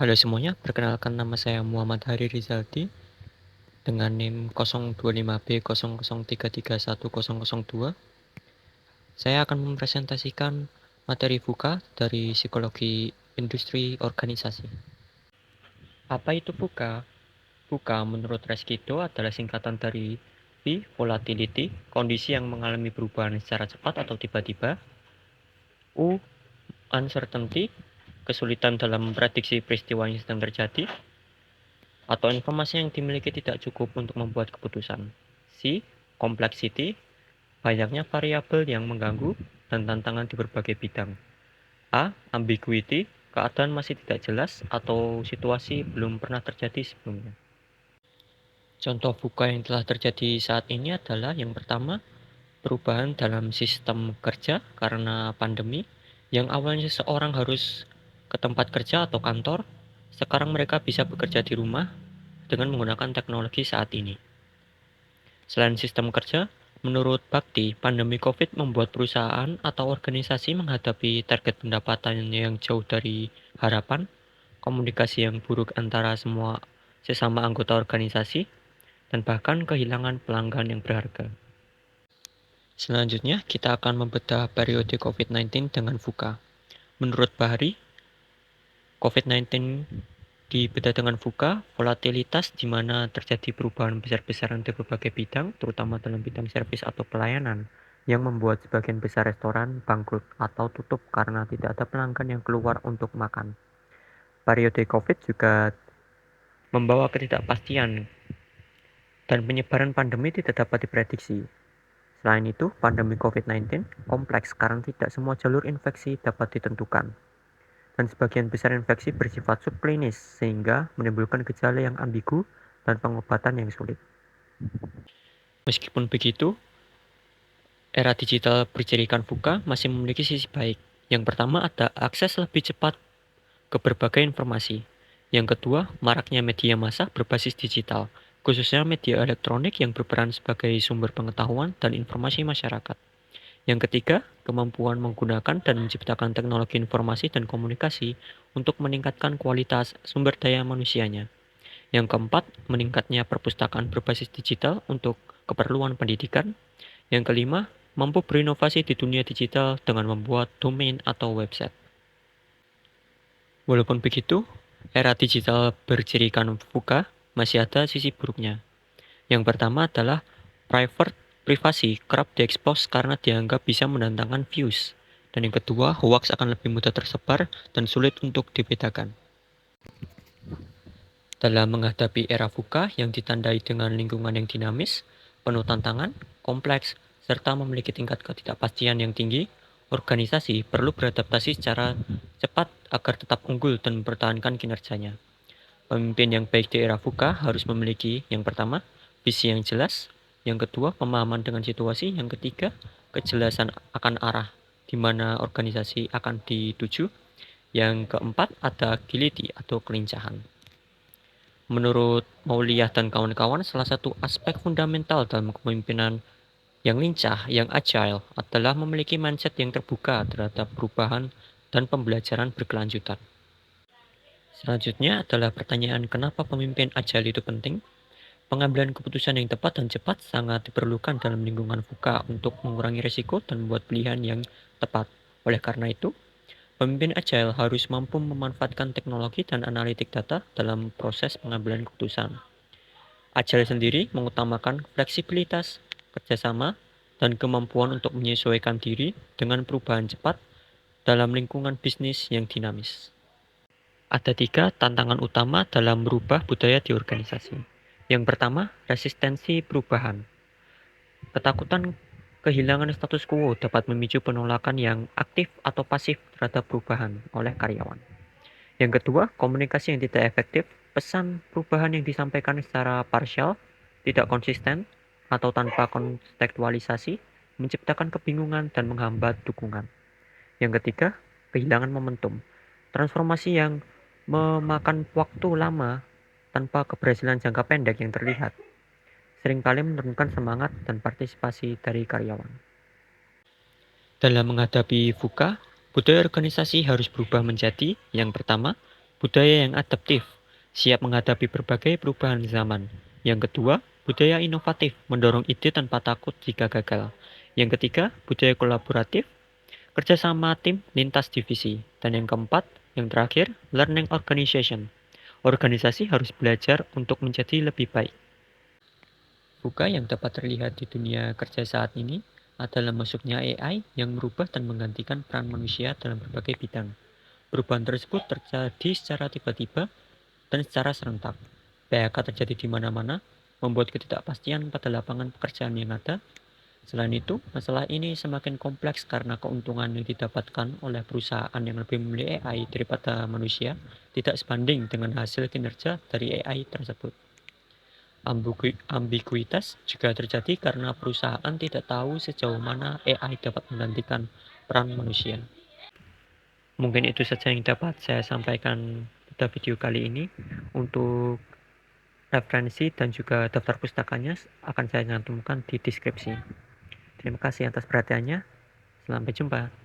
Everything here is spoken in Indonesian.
Halo semuanya, perkenalkan nama saya Muhammad Hari Rizaldi dengan NIM 025B0033310002. Saya akan mempresentasikan materi VUCA dari Psikologi Industri Organisasi. Apa itu VUCA? VUCA menurut Reskido adalah singkatan dari V, volatility, kondisi yang mengalami perubahan secara cepat atau tiba-tiba. U, uncertainty, kesulitan dalam memprediksi peristiwa yang sedang terjadi, atau informasi yang dimiliki tidak cukup untuk membuat keputusan. C. Complexity, banyaknya variabel yang mengganggu dan tantangan di berbagai bidang. A. Ambiguity, keadaan masih tidak jelas atau situasi belum pernah terjadi sebelumnya. Contoh VUCA yang telah terjadi saat ini adalah yang pertama, perubahan dalam sistem kerja karena pandemi, yang awalnya seseorang harus ke tempat kerja atau kantor, sekarang mereka bisa bekerja di rumah dengan menggunakan teknologi saat ini. Selain sistem kerja, menurut Bakti, pandemi COVID membuat perusahaan atau organisasi menghadapi target pendapatan yang jauh dari harapan, komunikasi yang buruk antara semua sesama anggota organisasi, dan bahkan kehilangan pelanggan yang berharga. Selanjutnya, kita akan membedah periode COVID-19 dengan VUCA. Menurut Bahari, COVID-19 dibedah dengan VUCA, volatilitas di mana terjadi perubahan besar-besaran di berbagai bidang, terutama dalam bidang servis atau pelayanan, yang membuat sebagian besar restoran bangkrut atau tutup karena tidak ada pelanggan yang keluar untuk makan. Periode COVID juga membawa ketidakpastian dan penyebaran pandemi tidak dapat diprediksi. Selain itu, pandemi COVID-19 kompleks karena tidak semua jalur infeksi dapat ditentukan. Dan sebagian besar infeksi bersifat subklinis sehingga menimbulkan gejala yang ambigu dan pengobatan yang sulit. Meskipun begitu, era digital bercirikan VUCA masih memiliki sisi baik. Yang pertama ada akses lebih cepat ke berbagai informasi. Yang kedua, maraknya media massa berbasis digital, khususnya media elektronik yang berperan sebagai sumber pengetahuan dan informasi masyarakat. Yang ketiga, kemampuan menggunakan dan menciptakan teknologi informasi dan komunikasi untuk meningkatkan kualitas sumber daya manusianya. Yang keempat, meningkatnya perpustakaan berbasis digital untuk keperluan pendidikan. Yang kelima, mampu berinovasi di dunia digital dengan membuat domain atau website. Walaupun begitu, era digital bercirikan VUCA masih ada sisi buruknya. Yang pertama adalah privasi kerap diekspos karena dianggap bisa mendatangkan views. Dan yang kedua, hoax akan lebih mudah tersebar dan sulit untuk dibedakan. Dalam menghadapi era VUCA yang ditandai dengan lingkungan yang dinamis, penuh tantangan, kompleks, serta memiliki tingkat ketidakpastian yang tinggi, organisasi perlu beradaptasi secara cepat agar tetap unggul dan mempertahankan kinerjanya. Pemimpin yang baik di era VUCA harus memiliki yang pertama, visi yang jelas, yang kedua, pemahaman dengan situasi, yang ketiga, kejelasan akan arah di mana organisasi akan dituju, yang keempat, ada agility atau kelincahan. Menurut Mauliyah dan kawan-kawan, salah satu aspek fundamental dalam kepemimpinan yang lincah, yang agile, adalah memiliki mindset yang terbuka terhadap perubahan dan pembelajaran berkelanjutan. Selanjutnya adalah pertanyaan kenapa pemimpin agile itu penting. Pengambilan keputusan yang tepat dan cepat sangat diperlukan dalam lingkungan VUCA untuk mengurangi risiko dan membuat pilihan yang tepat. Oleh karena itu, pemimpin agile harus mampu memanfaatkan teknologi dan analitik data dalam proses pengambilan keputusan. Agile sendiri mengutamakan fleksibilitas, kerjasama, dan kemampuan untuk menyesuaikan diri dengan perubahan cepat dalam lingkungan bisnis yang dinamis. Ada 3 tantangan utama dalam merubah budaya di organisasi. Yang pertama, resistensi perubahan. Ketakutan kehilangan status quo dapat memicu penolakan yang aktif atau pasif terhadap perubahan oleh karyawan. Yang kedua, komunikasi yang tidak efektif. Pesan perubahan yang disampaikan secara parsial, tidak konsisten, atau tanpa kontekstualisasi, menciptakan kebingungan dan menghambat dukungan. Yang ketiga, kehilangan momentum. Transformasi yang memakan waktu lama tanpa keberhasilan jangka pendek yang terlihat, seringkali menurunkan semangat dan partisipasi dari karyawan. Dalam menghadapi VUCA, budaya organisasi harus berubah menjadi yang pertama, Budaya yang adaptif, siap menghadapi berbagai perubahan zaman. Yang kedua, budaya inovatif, mendorong ide tanpa takut jika gagal. Yang ketiga, budaya kolaboratif, kerjasama tim lintas divisi. Dan yang keempat, yang terakhir, learning organization. Organisasi harus belajar untuk menjadi lebih baik. Buka yang dapat terlihat di dunia kerja saat ini adalah masuknya AI yang merubah dan menggantikan peran manusia dalam berbagai bidang. Perubahan tersebut terjadi secara tiba-tiba dan secara serentak. PHK terjadi di mana-mana, membuat ketidakpastian pada lapangan pekerjaan yang ada. Selain itu, masalah ini semakin kompleks karena keuntungan yang didapatkan oleh perusahaan yang lebih memilih AI daripada manusia tidak sebanding dengan hasil kinerja dari AI tersebut. Ambiguitas juga terjadi karena perusahaan tidak tahu sejauh mana AI dapat menggantikan peran manusia. Mungkin itu saja yang dapat saya sampaikan pada video kali ini. Untuk referensi dan juga daftar pustakanya akan saya cantumkan di deskripsi. Terima kasih atas perhatiannya. Sampai jumpa.